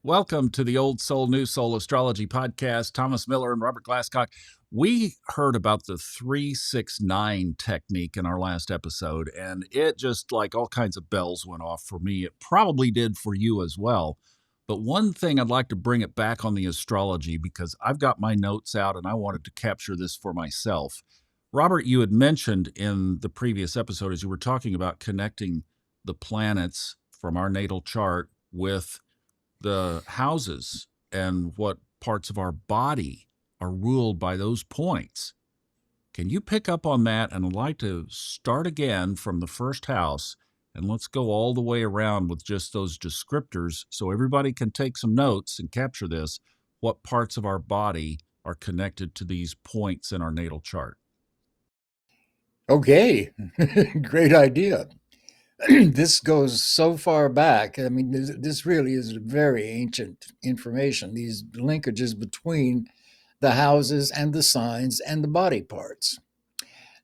Welcome to the Old Soul, New Soul Astrology podcast. Thomas Miller and Robert Glasscock. We heard about the 369 technique in our last episode, and it just like all kinds of bells went off for me. It probably did for you as well. But one thing I'd like to bring it back on the astrology because I've got my notes out and I wanted to capture this for myself. Robert, you had mentioned in the previous episode as you were talking about connecting the planets from our natal chart with the houses and what parts of our body are ruled by those points. Can you pick up on that? And I'd like to start again from the first house and let's go all the way around with just those descriptors so everybody can take some notes and capture this. What parts of our body are connected to these points in our natal chart? Okay, great idea. This goes so far back. I mean, this really is very ancient information, these linkages between the houses and the signs and the body parts.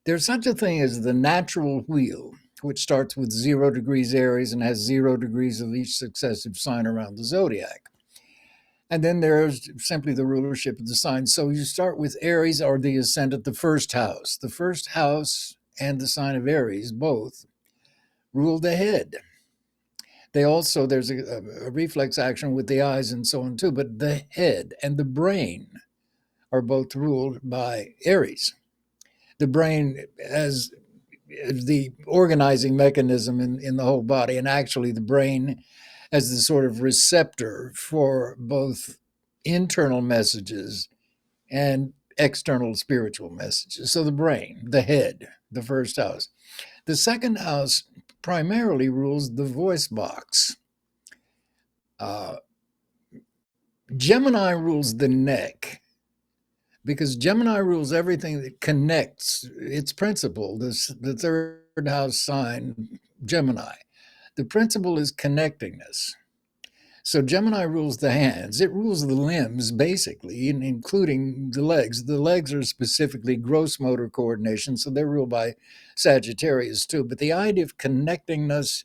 There's such a thing as the natural wheel, which starts with 0 degrees Aries and has 0 degrees of each successive sign around the zodiac. And then there's simply the rulership of the signs. So you start with Aries or the ascendant, the first house. The first house and the sign of Aries both rule the head. There's a reflex action with the eyes and so on too, but the head and the brain are both ruled by Aries. The brain as the organizing mechanism in the whole body, and actually the brain as the sort of receptor for both internal messages and external spiritual messages. So the brain, the head, the first house. The second house primarily rules the voice box. Uh, Gemini rules the neck because Gemini rules everything that connects its principle, the third house sign, Gemini. The principle is connectingness. So Gemini rules the hands. It rules the limbs, basically, including the legs. The legs are specifically gross motor coordination, so they're ruled by Sagittarius too. But the idea of connecting us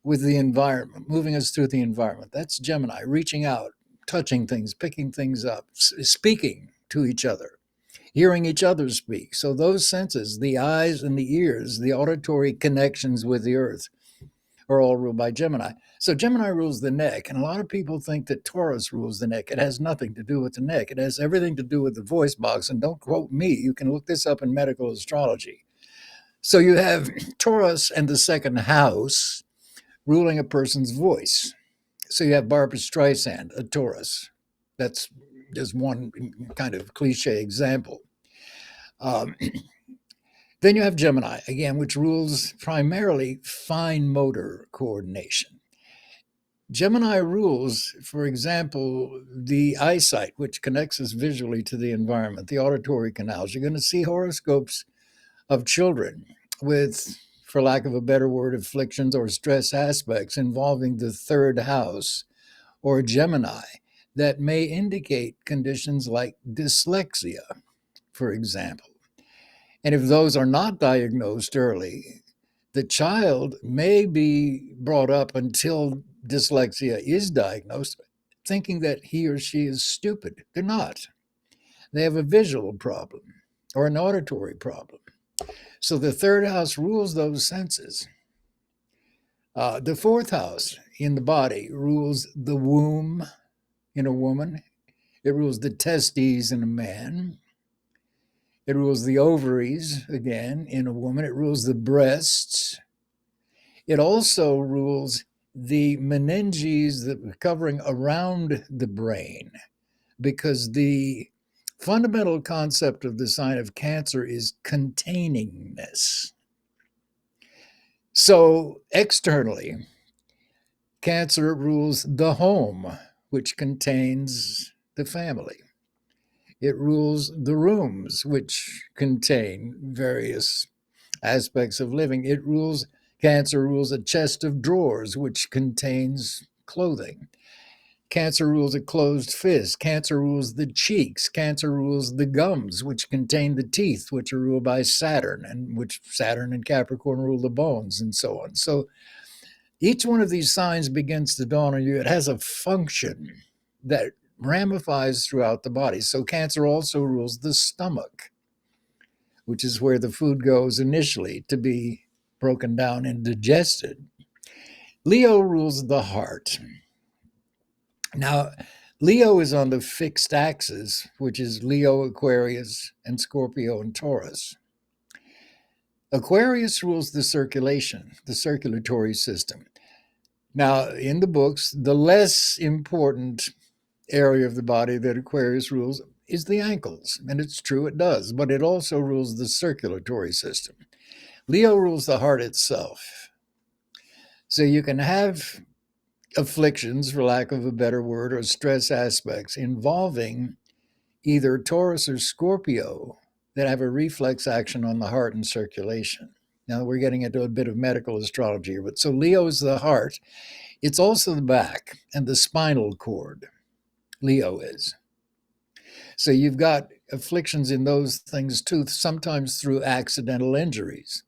with the environment, moving us through the environment, that's Gemini, reaching out, touching things, picking things up, speaking to each other, hearing each other speak. So those senses, the eyes and the ears, the auditory connections with the earth, are all ruled by Gemini. So Gemini rules the neck, and a lot of people think that Taurus rules the neck. It has nothing to do with the neck. It has everything to do with the voice box, and don't quote me. You can look this up in medical astrology. So you have Taurus and the second house ruling a person's voice. So you have Barbara Streisand, a Taurus. That's just one kind of cliche example. Um, Then you have Gemini, again, which rules primarily fine motor coordination. Gemini rules, for example, the eyesight, which connects us visually to the environment, the auditory canals. You're going to see horoscopes of children with, for lack of a better word, afflictions or stress aspects involving the third house or Gemini that may indicate conditions like dyslexia, for example. And if those are not diagnosed early, the child may be brought up until dyslexia is diagnosed, thinking that he or she is stupid. They're not. They have a visual problem or an auditory problem. So the third house rules those senses. The fourth house in the body rules the womb in a woman, it rules the testes in a man. It rules the ovaries, again, in a woman. It rules the breasts. It also rules the meninges that covering around the brain, because the fundamental concept of the sign of Cancer is containingness. So externally, Cancer rules the home, which contains the family. It rules the rooms, which contain various aspects of living. Cancer rules a chest of drawers, which contains clothing. Cancer rules a closed fist. Cancer rules the cheeks. Cancer rules the gums, which contain the teeth, which are ruled by Saturn, and which Saturn and Capricorn rule the bones, and so on. So Each one of these signs begins to dawn on you. It has a function that ramifies throughout the body. So Cancer also rules the stomach, which is where the food goes initially to be broken down and digested. Leo rules the heart. Now, Leo is on the fixed axis, which is Leo, Aquarius, and Scorpio and Taurus. Aquarius rules the circulation, the circulatory system. Now, in the books, the less important area of the body that Aquarius rules is the ankles. And it's true, it does, but it also rules the circulatory system. Leo rules the heart itself. So you can have afflictions, for lack of a better word, or stress aspects involving either Taurus or Scorpio that have a reflex action on the heart and circulation. Now we're getting into a bit of medical astrology here, but so Leo is the heart. It's also the back and the spinal cord. Leo is. So you've got afflictions in those things too, sometimes through accidental injuries.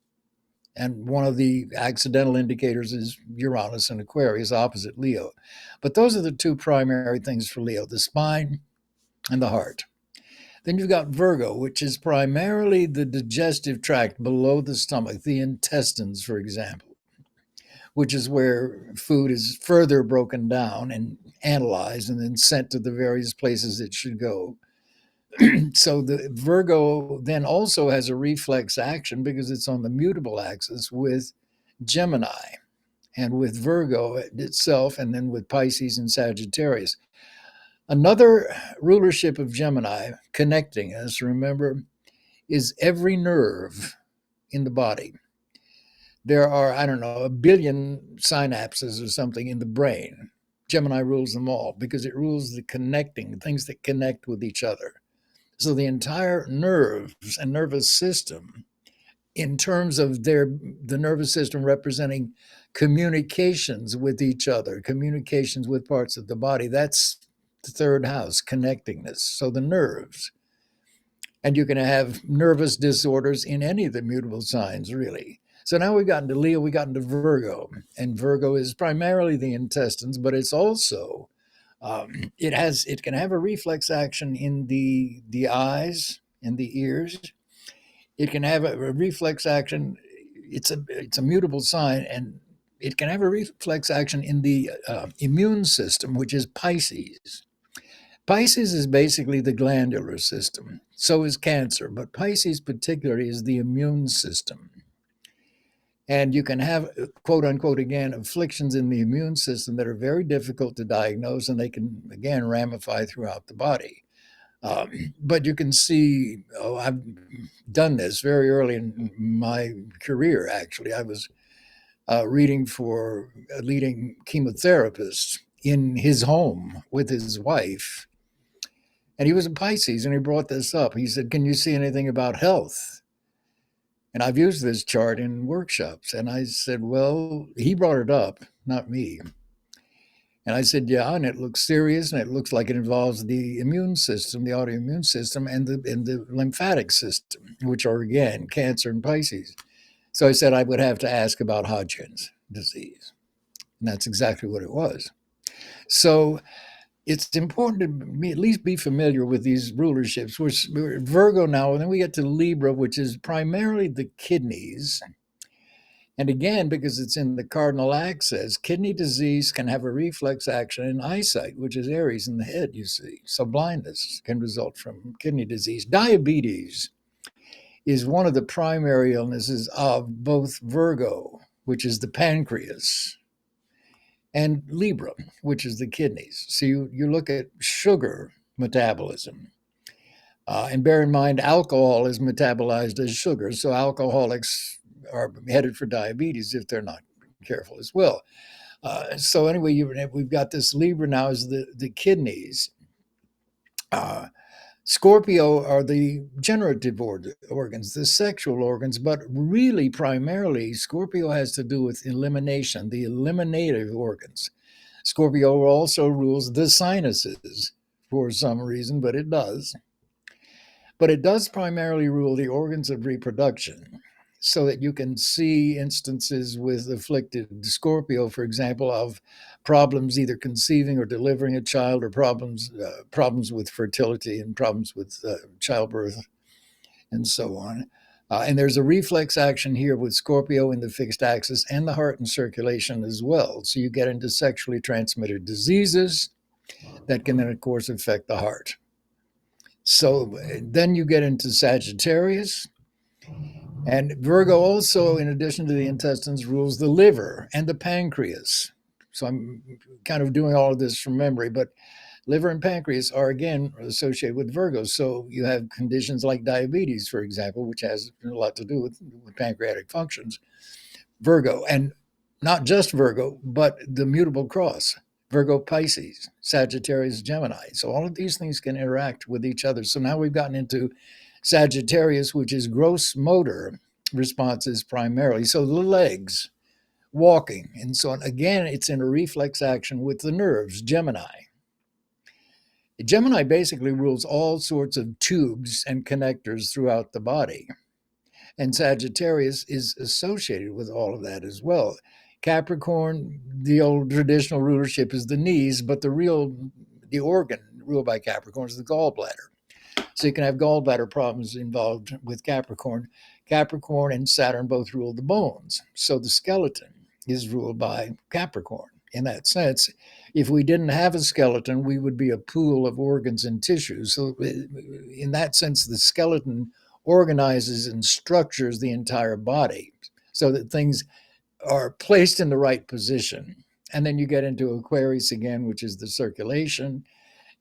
And one of the accidental indicators is Uranus and Aquarius, opposite Leo. But those are the two primary things for Leo, the spine and the heart. Then you've got Virgo, which is primarily the digestive tract below the stomach, the intestines, for example, which is where food is further broken down and analyzed and then sent to the various places it should go. So the Virgo then also has a reflex action because it's on the mutable axis with Gemini and with Virgo itself, and then with Pisces and Sagittarius. Another rulership of Gemini connecting us, remember, is every nerve in the body. There are, I don't know, a billion synapses or something in the brain. Gemini rules them all because it rules the connecting, things that connect with each other. So the entire nerves and nervous system, in terms of the nervous system representing communications with each other, communications with parts of the body, that's the third house, connectingness. So the nerves. And you can have nervous disorders in any of the mutable signs, really. So now we've gotten to Leo, we got into Virgo, and Virgo is primarily the intestines, but it's also it can have a reflex action in the eyes and the ears. It can have a reflex action. It's a mutable sign, and it can have a reflex action in the immune system, which is Pisces. Pisces is basically the glandular system. So is Cancer, but Pisces particularly is the immune system. And you can have, quote unquote, again, afflictions in the immune system that are very difficult to diagnose, and they can, again, ramify throughout the body. But you can see, I've done this very early in my career, actually. I was reading for a leading chemotherapist in his home with his wife. And he was a Pisces, and he brought this up. He said, "Can you see anything about health?" And I've used this chart in workshops. And I said, "Well, he brought it up, not me." And I said, "Yeah, and it looks serious, and it looks like it involves the immune system, the autoimmune system, and the lymphatic system, which are, again, Cancer and Pisces." So I said I would have to ask about Hodgkin's disease. And that's exactly what it was. So it's important to at least be familiar with these rulerships. We're Virgo now, and then we get to Libra, which is primarily the kidneys. And again, because it's in the cardinal axis, kidney disease can have a reflex action in eyesight, which is Aries in the head, you see. So blindness can result from kidney disease. Diabetes is one of the primary illnesses of both Virgo, which is the pancreas, and Libra, which is the kidneys. So you look at sugar metabolism. And bear in mind, alcohol is metabolized as sugar. So alcoholics are headed for diabetes if they're not careful as well. So anyway, we've got this Libra now as the kidneys. Scorpio are the generative organs, the sexual organs, but really primarily Scorpio has to do with elimination, the eliminative organs. Scorpio also rules the sinuses for some reason, but it does. But it does primarily rule the organs of reproduction. so that you can see instances with afflicted Scorpio, for example, of problems either conceiving or delivering a child, or problems with fertility and problems with childbirth and so on. And there's a reflex action here with Scorpio in the fixed axis and the heart and circulation as well. So you get into sexually transmitted diseases that can then, of course, affect the heart. So then you get into Sagittarius. And Virgo also, in addition to the intestines, rules the liver and the pancreas. So I'm kind of doing all of this from memory, but liver and pancreas are again associated with Virgo. So you have conditions like diabetes, for example, which has a lot to do with pancreatic functions. Virgo, and not just Virgo, but the mutable cross, Virgo Pisces, Sagittarius Gemini. So all of these things can interact with each other. So now we've gotten into Sagittarius, which is gross motor responses primarily. So the legs, walking, and so on. Again, it's in a reflex action with the nerves, Gemini. Gemini basically rules all sorts of tubes and connectors throughout the body. And Sagittarius is associated with all of that as well. Capricorn, the old traditional rulership is the knees, but the organ ruled by Capricorn is the gallbladder. So you can have gallbladder problems involved with Capricorn. Capricorn and Saturn both rule the bones. So the skeleton is ruled by Capricorn. In that sense, if we didn't have a skeleton, we would be a pool of organs and tissues. So in that sense, the skeleton organizes and structures the entire body so that things are placed in the right position. And then you get into Aquarius again, which is the circulation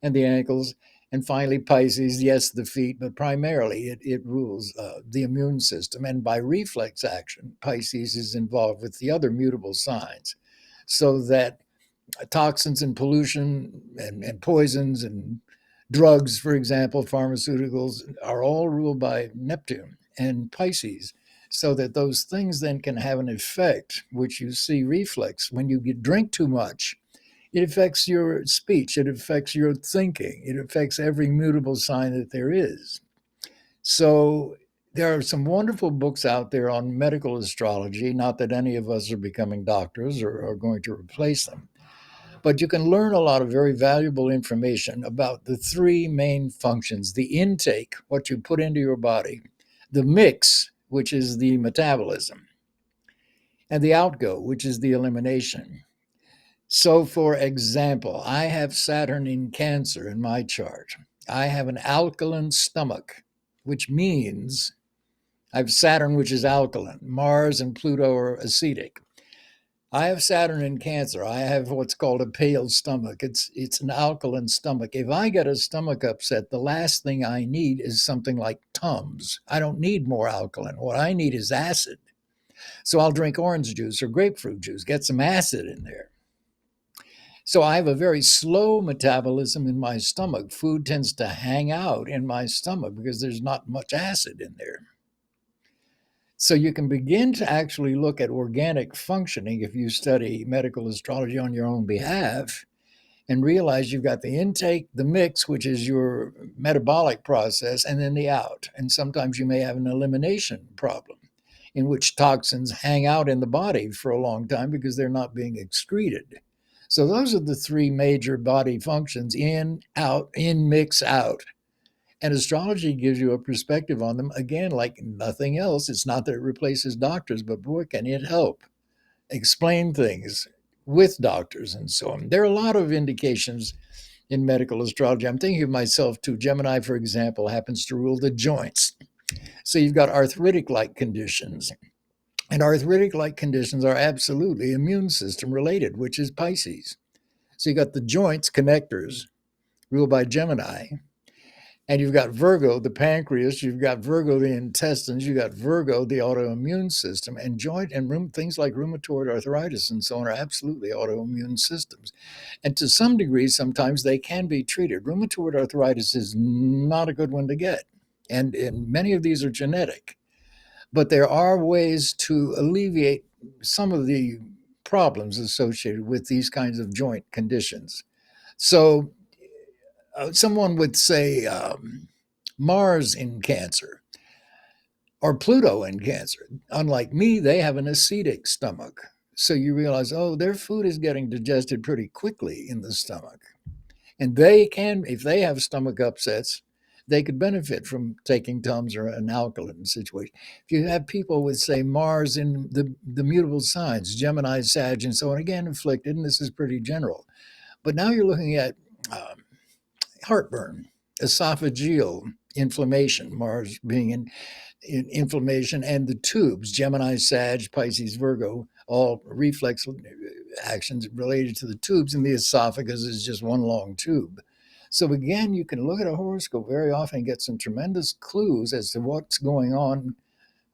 and the ankles. And finally, Pisces, yes, the feet, but primarily it rules the immune system. And by reflex action, Pisces is involved with the other mutable signs, so that toxins and pollution and poisons and drugs, for example, pharmaceuticals, are all ruled by Neptune and Pisces, so that those things then can have an effect, which you see reflex. When you drink too much, it affects your speech, it affects your thinking, it affects every mutable sign that there is. So there are some wonderful books out there on medical astrology, not that any of us are becoming doctors or are going to replace them. But you can learn a lot of very valuable information about the three main functions: the intake, what you put into your body; the mix, which is the metabolism; and the outgo, which is the elimination. So, for example, I have Saturn in Cancer in my chart. I have an alkaline stomach, which means I have Saturn, which is alkaline. Mars and Pluto are acidic. I have Saturn in Cancer. I have what's called a pale stomach. It's an alkaline stomach. If I get a stomach upset, the last thing I need is something like Tums. I don't need more alkaline. What I need is acid. So I'll drink orange juice or grapefruit juice, get some acid in there. So I have a very slow metabolism in my stomach. Food tends to hang out in my stomach because there's not much acid in there. So you can begin to actually look at organic functioning if you study medical astrology on your own behalf, and realize you've got the intake, the mix, which is your metabolic process, and then the out. And sometimes you may have an elimination problem in which toxins hang out in the body for a long time because they're not being excreted. So those are the three major body functions: in, out, in, mix, out. And astrology gives you a perspective on them, again, like nothing else. It's not that it replaces doctors, but boy, can it help explain things with doctors and so on. There are a lot of indications in medical astrology. I'm thinking of myself too. Gemini, for example, happens to rule the joints. So you've got arthritic-like conditions. And arthritic-like conditions are absolutely immune system related, which is Pisces. So you've got the joints, connectors, ruled by Gemini. And you've got Virgo, the pancreas, you've got Virgo, the intestines, you've got Virgo, the autoimmune system, and joint and things like rheumatoid arthritis and so on are absolutely autoimmune systems. And to some degree, sometimes they can be treated. Rheumatoid arthritis is not a good one to get. And many of these are genetic. But there are ways to alleviate some of the problems associated with these kinds of joint conditions. So someone would say Mars in Cancer, or Pluto in Cancer. Unlike me, they have an acidic stomach. So you realize, oh, their food is getting digested pretty quickly in the stomach. And they can, if they have stomach upsets, they could benefit from taking Tums or an alkaline situation. If you have people with, say, Mars in the mutable signs, Gemini, Sag, and so on, again, afflicted, and this is pretty general. But now you're looking at heartburn, esophageal inflammation, Mars being in inflammation, and the tubes, Gemini, Sag, Pisces, Virgo, all reflex actions related to the tubes, and the esophagus is just one long tube. So again, you can look at a horoscope very often and get some tremendous clues as to what's going on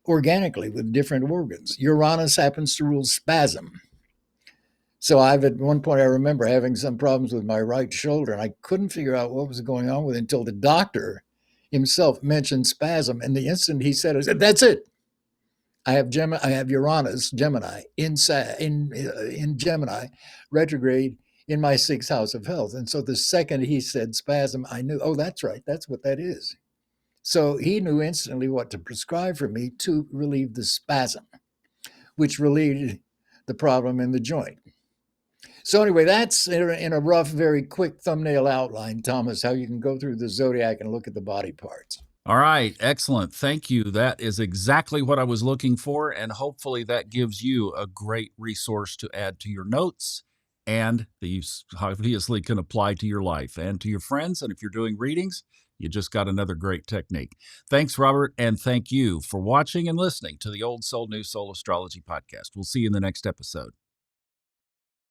organically with different organs. Uranus happens to rule spasm. So I've at one point I remember having some problems with my right shoulder, and I couldn't figure out what was going on with it until the doctor himself mentioned spasm. And the instant he said it, that's it. I have Uranus, Gemini in Gemini retrograde in my sixth house of health. And so the second he said spasm, I knew, oh, that's right, that's what that is. So he knew instantly what to prescribe for me to relieve the spasm, which relieved the problem in the joint. So anyway, that's in a rough, very quick thumbnail outline, Thomas, how you can go through the zodiac and look at the body parts. All right, excellent. Thank you. That is exactly what I was looking for, and hopefully that gives you a great resource to add to your notes, and these obviously can apply to your life and to your friends. And if you're doing readings, you just got another great technique. Thanks, Robert, and thank you for watching and listening to the Old Soul, New Soul Astrology podcast. We'll see you in the next episode.